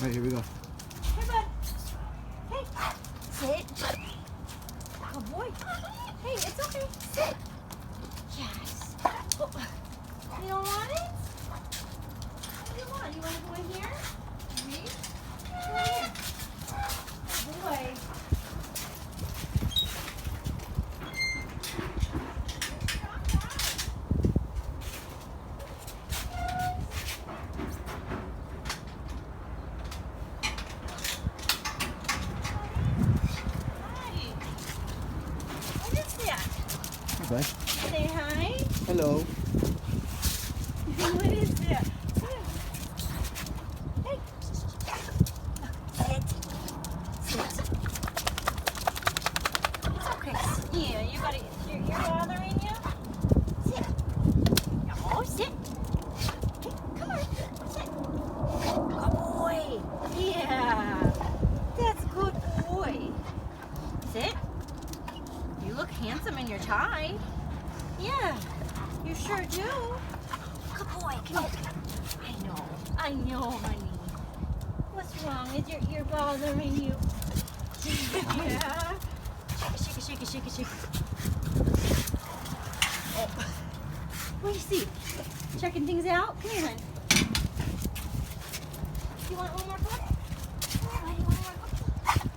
Alright, here we go. Hey, bud. Hey, sit. Oh, boy. Hey, it's okay. Sit. Yes. Oh, you don't want it? What do you want? You want to go in here? Me? Go in here. Oh, boy. Bye. Say hi. Hello. What is that? Hey. Sit. Sit. It's okay. Yeah, you got it. You're bothering you? Sit. No, sit. Hey, come on. Sit. Good boy. Yeah. That's a good boy. Sit. You look handsome in your tie. Yeah, you sure do. Good boy, come here. I know, honey. What's wrong? Is your ear bothering you? Yeah. Shake it, shake it, shake it, shake it. Oh. What do you see? Checking things out? Come here, honey. You want one more cup? Why do you want one more cup?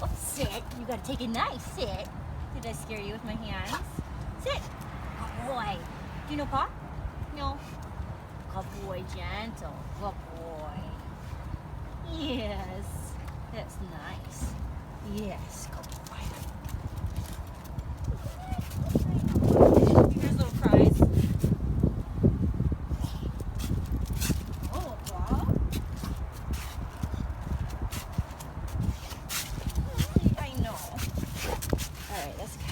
Oh, sit. You gotta take it nice. Sit. Did I scare you with my hands? Sit. Good boy. Do you know Pa? No. Good boy, gentle. Good boy. Yes. That's nice. Yes, good boy. Here's little prize. Oh, wow. I know. All right, that's good.